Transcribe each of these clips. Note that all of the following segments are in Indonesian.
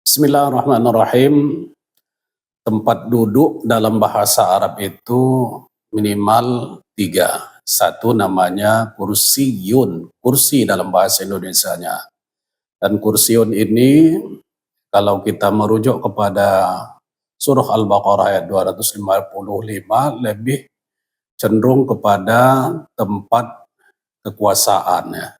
Bismillahirrahmanirrahim. Tempat duduk dalam bahasa Arab itu minimal tiga. Satu namanya kursiyun, kursi dalam bahasa Indonesianya. Dan kursiyun ini kalau kita merujuk kepada surah Al-Baqarah ayat 255 lebih cenderung kepada tempat kekuasaan ya.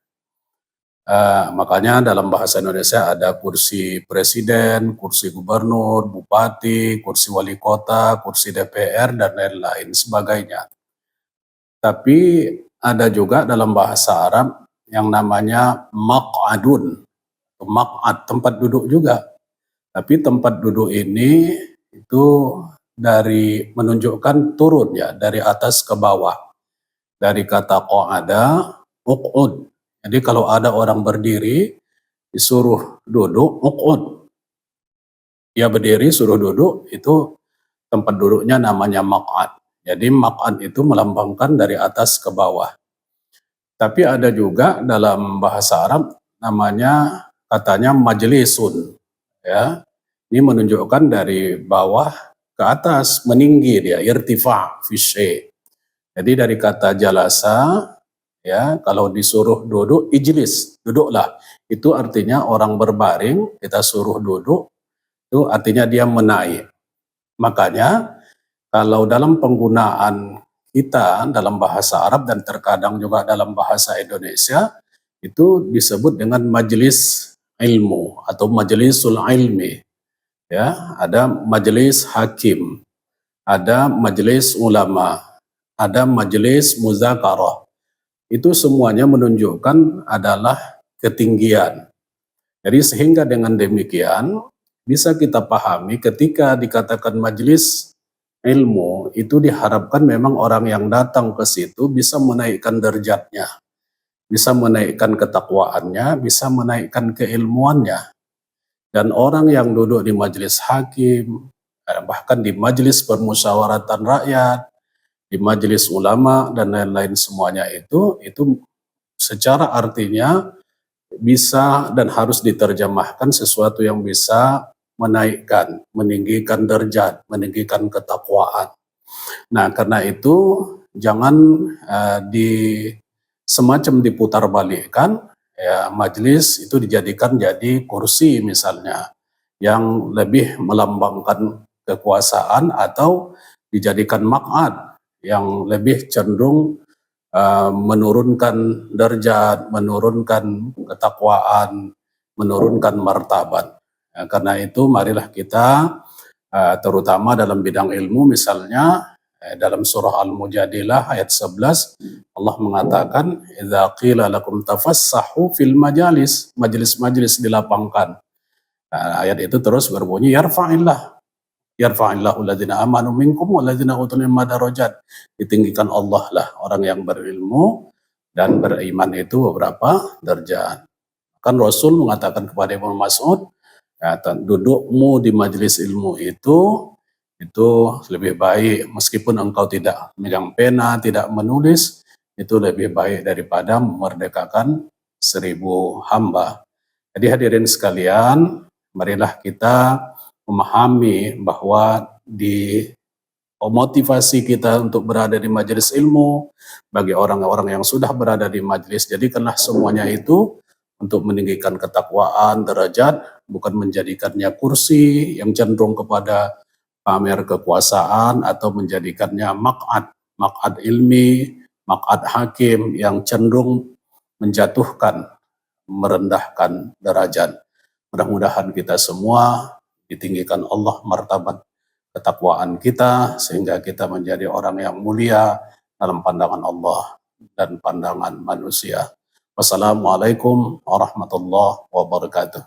Makanya dalam bahasa Indonesia ada kursi presiden, kursi gubernur, bupati, kursi wali kota, kursi DPR, dan lain-lain sebagainya. Tapi ada juga dalam bahasa Arab yang namanya maq'adun, maq'ad, tempat duduk juga. Tapi tempat duduk ini itu dari menunjukkan turun ya, dari atas ke bawah. Dari kata qa'ada, uq'ud. Jadi kalau ada orang berdiri, disuruh duduk, uq'ud. Dia berdiri, suruh duduk, itu tempat duduknya namanya maq'ad. Jadi maq'ad itu melambangkan dari atas ke bawah. Tapi ada juga dalam bahasa Arab namanya katanya majlisun. Ya. Ini menunjukkan dari bawah ke atas, meninggi dia, irtifa' fi syai'. Jadi dari kata jalasa, ya, kalau disuruh duduk, ijlis, duduklah. Itu artinya orang berbaring, kita suruh duduk, itu artinya dia menaik. Makanya kalau dalam penggunaan kita dalam bahasa Arab dan terkadang juga dalam bahasa Indonesia, itu disebut dengan majelis ilmu atau majelisul ilmi. Ya, ada majelis hakim, ada majelis ulama, ada majelis muzakarah. Itu semuanya menunjukkan adalah ketinggian. Jadi sehingga dengan demikian bisa kita pahami ketika dikatakan majelis ilmu itu diharapkan memang orang yang datang ke situ bisa menaikkan derajatnya, bisa menaikkan ketakwaannya, bisa menaikkan keilmuannya. Dan orang yang duduk di majelis hakim, bahkan di majelis permusyawaratan rakyat, di majelis ulama dan lain-lain semuanya itu secara artinya bisa dan harus diterjemahkan sesuatu yang bisa menaikkan, meninggikan derajat, meninggikan ketakwaan. Nah, karena itu jangan semacam diputarbalikkan, ya, majelis itu dijadikan jadi kursi misalnya yang lebih melambangkan kekuasaan atau dijadikan maq'ad yang lebih cenderung menurunkan derajat, menurunkan ketakwaan, menurunkan martabat. Ya, karena itu marilah kita terutama dalam bidang ilmu misalnya dalam surah Al-Mujadilah ayat 11 Allah mengatakan idza qila lakum tafassahu fil majalis, majelis-majelis dilapangkan. Ayat itu terus berbunyi yarfa'illahu alladzina amanu minkum walladzina utul ilma darajat. Ditinggikan Allah lah orang yang berilmu dan beriman itu beberapa derajat. Kan Rasul mengatakan kepada Ibnu Mas'ud, ya, dudukmu di majelis ilmu itu lebih baik meskipun engkau tidak memegang pena, tidak menulis, itu lebih baik daripada memerdekakan 1000 hamba. Jadi hadirin sekalian, marilah kita memahami bahwa di motivasi kita untuk berada di majelis ilmu bagi orang-orang yang sudah berada di majelis, jadikanlah semuanya itu untuk meninggikan ketakwaan, derajat, bukan menjadikannya kursi yang cenderung kepada pamer kekuasaan atau menjadikannya maq'ad ilmi, maq'ad hakim yang cenderung menjatuhkan, merendahkan derajat. Mudah-mudahan kita semua ditinggikan Allah martabat ketakwaan kita sehingga kita menjadi orang yang mulia dalam pandangan Allah dan pandangan manusia. Wassalamualaikum warahmatullahi wabarakatuh.